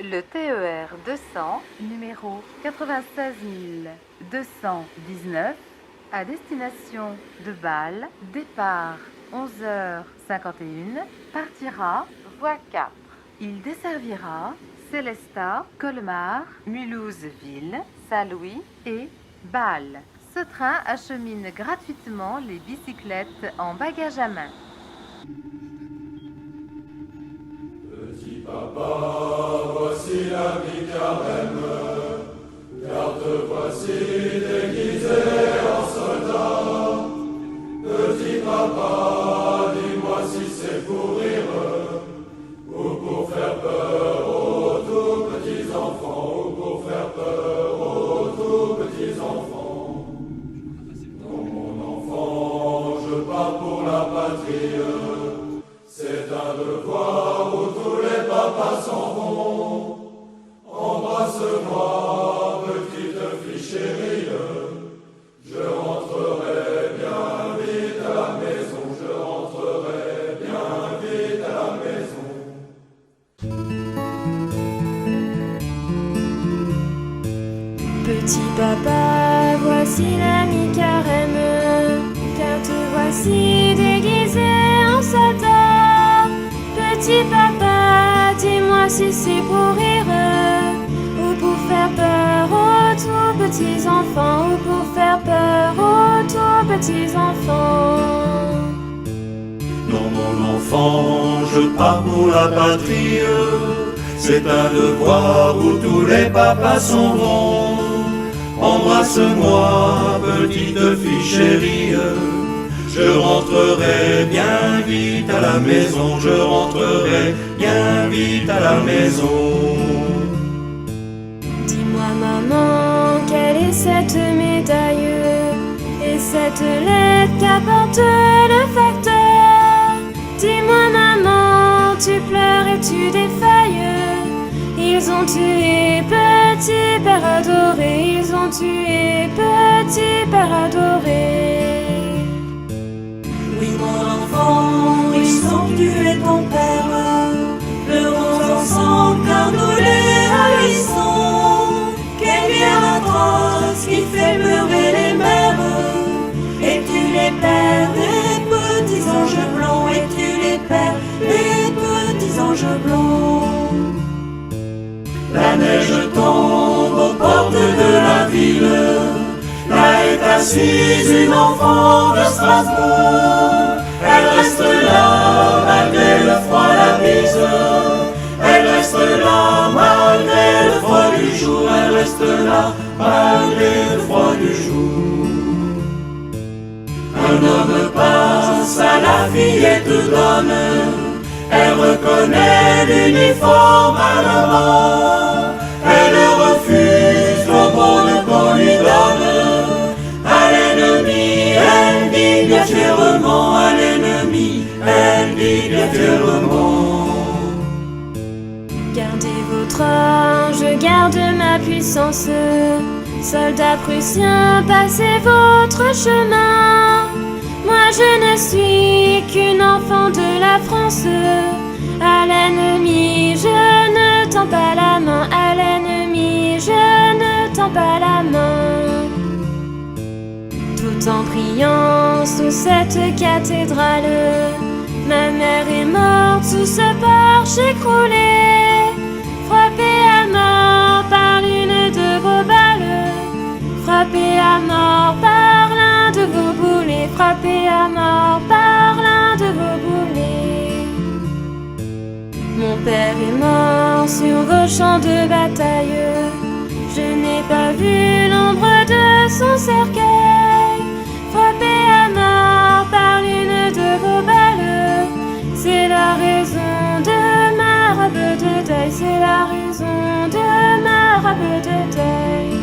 Le TER 200, numéro 96 219, à destination de Bâle, départ 11h51, partira voie 4. Il desservira Célestat, Colmar, Mulhouse-Ville, Saint-Louis et Bâle. Ce train achemine gratuitement les bicyclettes en bagage à main. Petit papa, voici l'ami Carême, car te voici déguisé en soldat. Petit papa, dis-moi si c'est pour rire ou pour faire peur aux tout petits enfants, ou pour faire peur aux tout petits enfants. Non, mon enfant, je pars pour la patrie. C'est un devoir où tous les papas s'en vont. Embrasse-moi, petite fille chérie. Je rentrerai bien vite à la maison. Je rentrerai bien vite à la maison. Petit papa, voici l'ami Carême, car te voici déguisé en soldat. Petit papa, dis-moi si c'est pour rire ou pour faire peur aux tout petits enfants, ou pour faire peur aux tout petits enfants. Non, mon enfant, je pars pour la patrie. C'est un devoir où tous les papas s'en vont. Embrasse-moi, petite fille chérie. Je rentrerai bien vite à la maison, je rentrerai bien vite à la maison. Dis-moi maman, quelle est cette médaille et cette lettre qu'apporte le facteur? Dis-moi maman, tu pleures et tu défailles. Ils ont tué petit père adoré, ils ont tué petit père adoré. Oui mon enfant, ils ont tué ton père. Pleurons ensemble car nous les haïssons. Quelle guerre atroce qui fait pleurer les mères et tue les pères des petits anges blancs, et tue les pères des petits anges blancs. La neige tombe aux portes de la ville. Là est assise une enfant de Strasbourg. Elle reste là malgré le froid, la bise. Elle reste là malgré le froid du jour. Elle reste là malgré le froid du jour. Un homme passe à la fillette donne. Elle reconnaît l'uniforme allemand. Elle refuse l'aumône qu'on lui donne. À l'ennemi, elle dit bien fièrement. À l'ennemi, elle dit bien fièrement. Gardez votre ange, je garde ma puissance. Soldats prussiens, passez votre chemin. Moi je ne suis qu'une enfant de la France. À l'ennemi, je ne tends pas la main. À l'ennemi, je ne tends pas la main. Tout en priant sous cette cathédrale, ma mère est morte sous ce porche écroulé, frappée à mort par l'une de vos balles, frappée à mort par l'un de vos boulets, frappée à mort par l'un de vos boulets. Mon père est mort sur vos champs de bataille, je n'ai pas vu l'ombre de son cercueil, frappé à mort par l'une de vos balles. C'est la raison de ma robe de deuil, c'est la raison de ma robe de deuil.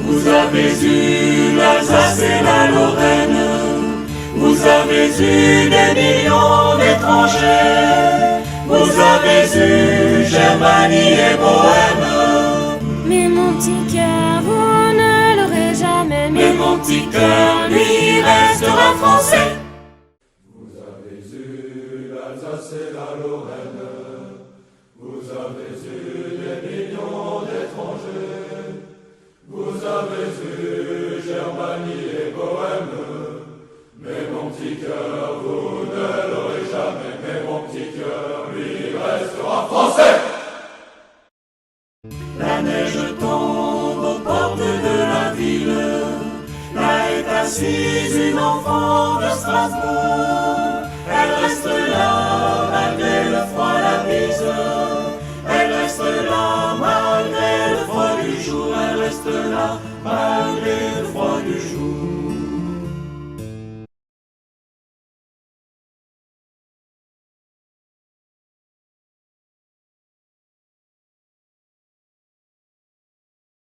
Vous avez eu l'Alsace et la Lorraine. Vous avez eu des millions d'étrangers. Vous avez eu Germanie et Bohème. Mais mon petit cœur, vous ne l'aurez jamais. Mais mon petit cœur, lui, restera français. Vous avez eu l'Alsace et la Lorraine. Vous avez suis une enfant de Strasbourg. Elle reste là malgré le froid, la bise. Elle reste là malgré le froid du jour. Elle reste là malgré